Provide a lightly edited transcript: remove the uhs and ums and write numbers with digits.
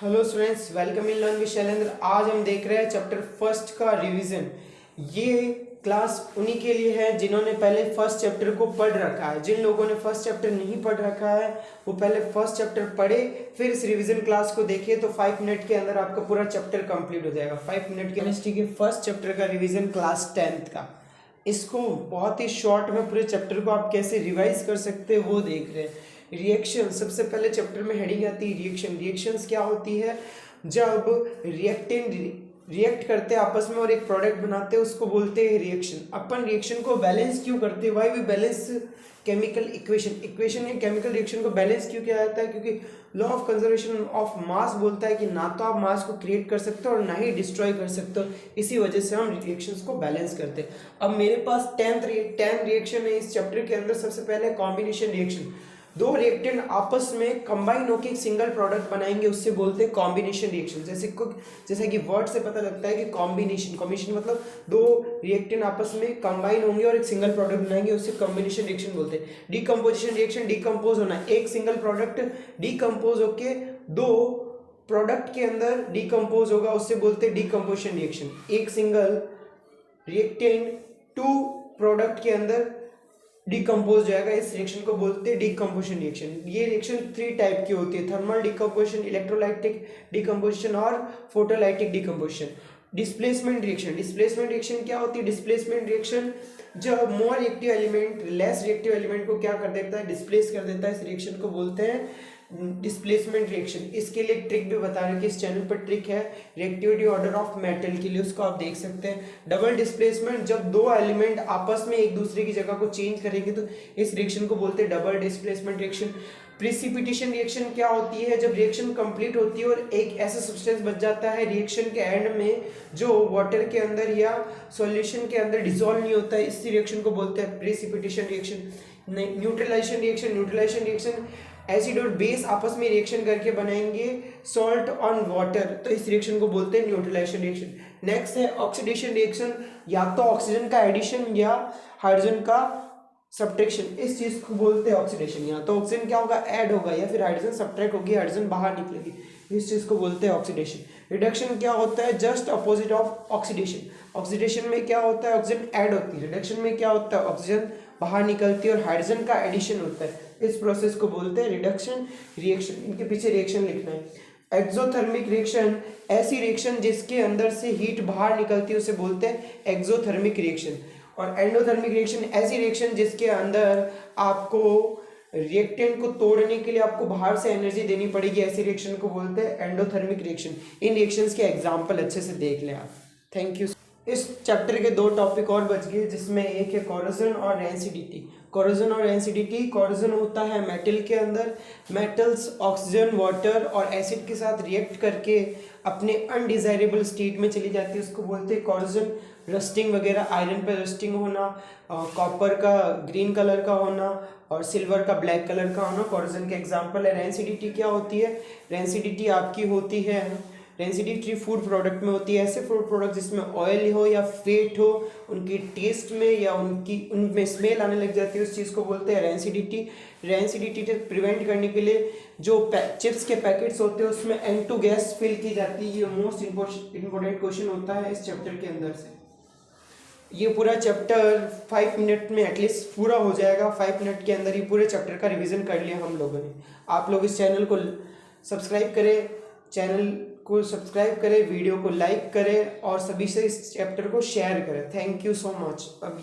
Hello students, welcome in learn with Shailendra. आज हम देख रहे हैं चैप्टर फर्स्ट का रिवीजन। ये क्लास उन्हीं के लिए है जिन्होंने पहले फर्स्ट चैप्टर को पढ़ रखा है। जिन लोगों ने फर्स्ट चैप्टर नहीं पढ़ रखा है वो पहले फर्स्ट चैप्टर पढ़े, फिर इस रिवीजन क्लास को देखिए तो 5 मिनट के अंदर आपका पूरा चैप्टर कंप्लीट हो जाएगा। 5 मिनट केमिस्ट्री के फर्स्ट चैप्टर का रिवीजन क्लास 10th का। इसको बहुत ही शॉर्ट में पूरे चैप्टर को आप कैसे रिवाइज कर सकते हैं वो देख रहे हैं। रिएक्शन, सबसे पहले चैप्टर में हेडिंग आती है रिएक्शन। रिएक्शंस क्या होती है? जब रिएक्टेंट रिएक्ट करते हैं आपस में और एक प्रोडक्ट बनाते हैं उसको बोलते हैं रिएक्शन। अपन रिएक्शन को बैलेंस क्यों करते हैं? Why we balance chemical equation या केमिकल रिएक्शन को बैलेंस क्यों किया जाता है? क्योंकि law of conservation of mass बोलता है कि ना तो आप मास को क्रिएट कर सकते हो और ना ही डिस्ट्रॉय कर सकते हो। इसी वजह से हम रिएक्शंस को बैलेंस करते हैं। अब मेरे पास 10 रिएक्शन है इस चैप्टर के अंदर। सबसे पहले कॉम्बिनेशन रिएक्शन। दो रिएक्टेंट आपस में कंबाइन होकर एक सिंगल प्रोडक्ट बनाएंगे, उससे बोलते हैं कॉम्बिनेशन रिएक्शन। जैसे कि वर्ड से पता लगता है कि कॉम्बिनेशन मतलब दो रिएक्टेंट आपस में कंबाइन होंगे और एक सिंगल प्रोडक्ट बनाएंगे, उससे कॉम्बिनेशन रिएक्शन बोलते हैं। डिकम्पोजिशन रिएक्शन, डिकम्पोज होना, एक सिंगल प्रोडक्ट डिकम्पोज होके दो प्रोडक्ट के अंदर डिकम्पोज होगा, उससे बोलते हैं डिकम्पोजिशन रिएक्शन। एक सिंगल रिएक्टेंट टू प्रोडक्ट के अंदर डिकम्पोज जाएगा, इस रिएक्शन को बोलते हैं डिकम्पोजिशन रिएक्शन। ये रिएक्शन 3 टाइप की होती है: थर्मल डिकम्पोजिशन, इलेक्ट्रोलाइटिक डिकम्पोजिशन और फोटोलाइटिक डिकम्पोजिशन। डिस्प्लेसमेंट रिएक्शन क्या होती है? डिस्प्लेसमेंट रिएक्शन जब more reactive element less reactive element को क्या कर देता है? डिस्प्लेस कर देता है। इस रिएक्शन को बोलते हैं डिस्प्लेसमेंट रिएक्शन। इसके लिए एक ट्रिक भी बता रहे कि इस चैनल पर ट्रिक है रिएक्टिविटी ऑर्डर ऑफ मेटल के लिए, उसको आप देख सकते हैं। डबल डिस्प्लेसमेंट, जब दो एलिमेंट आपस में एक दूसरे की जगह को चेंज करेंगे तो इस रिएक्शन को बोलते हैं double displacement reaction. Precipitation reaction क्या होती है? जब रिएक्शन कंप्लीट होती है और एक ऐसा सब्सटेंस बच जाता है रिएक्शन के एंड में जो वाटर के अंदर या सॉल्यूशन के अंदर डिसॉल्व नहीं होता है, इस रिएक्शन को बोलते हैं precipitation reaction. Neutralisation reaction, acid और बेस आपस में रिएक्शन करके बनाएंगे सॉल्ट ऑन वाटर, तो इस रिएक्शन को बोलते हैं न्यूट्रलाइजेशन रिएक्शन। नेक्स्ट है ऑक्सीडेशन रिएक्शन, या तो ऑक्सीजन का एडिशन या हाइड्रोजन का सब्ट्रैक्शन, इस चीज को बोलते हैं ऑक्सीडेशन। या तो ऑक्सीजन क्या होगा? ऐड होगा, या फिर हाइड्रोजन सब्ट्रैक्ट होगी, हाइड्रोजन बाहर निकलेगी, इस चीज को बोलते हैं ऑक्सीडेशन। रिडक्शन क्या होता है? Just opposite of oxidation. Oxidation में क्या होता है? ऑक्सीजन ऐड होती है। रिडक्शन में क्या होता है? ऑक्सीजन बाहर निकलती है और हाइड्रोजन का एडिशन होता है, इस प्रोसेस को बोलते हैं रिडक्शन रिएक्शन। इनके पीछे रिएक्शन लिखना है। एक्सोथर्मिक रिएक्शन, ऐसी रिएक्शन जिसके अंदर से हीट बाहर निकलती है उसे बोलते हैं एक्सोथर्मिक रिएक्शन। और एंडोथर्मिक रिएक्शन, ऐसी रिएक्शन जिसके अंदर आपको रिएक्टेंट को तोड़ने के लिए आपको बाहर से एनर्जी देनी पड़ेगी, ऐसी रिएक्शन को बोलते हैं एंडोथर्मिक रिएक्शन। इन रिएक्शंस के एग्जांपल अच्छे से देख लें आप। Thank you. इस चैप्टर के 2 टॉपिक और बच गए, जिसमें एक है कोरोजन और रेंसिडिटी। कोरोजन और रेंसिडिटी, कोरोजन होता है मेटल के अंदर, मेटल्स ऑक्सीजन, वाटर और एसिड के साथ रिएक्ट करके अपने अनडिजायरेबल स्टेट में चली जाती है, उसको बोलते हैं कोरोजन। रस्टिंग वगैरह, आयरन पर रस्टिंग होना, कॉपर का ग्रीन कलर का होना और सिल्वर का ब्लैक कलर का होना कोरोजन के एग्जाम्पल है। रेंसिडिटी क्या होती है? रेंसिडिटी आपकी होती है, रेंसिडिटी फूड प्रोडक्ट में होती है। ऐसे फूड प्रोडक्ट जिसमें ऑयल हो या फैट हो, उनकी टेस्ट में या उनमें स्मेल आने लग जाती है, उस चीज़ को बोलते हैं रेंसिडिटी। रेंसिडिटी से प्रिवेंट करने के लिए जो चिप्स के पैकेट्स होते हैं उसमें N2 गैस फिल की जाती है। ये मोस्ट इंपॉर्टेंट क्वेश्चन होता है इस चैप्टर के अंदर से। ये पूरा चैप्टर 5 मिनट में एटलीस्ट पूरा हो जाएगा। 5 मिनट के अंदर ये पूरे चैप्टर का रिवीजन कर लिया हम लोगों ने। आप लोग इस चैनल को सब्सक्राइब करें, वीडियो को लाइक करें और सभी से इस चैप्टर को शेयर करें। Thank you so much.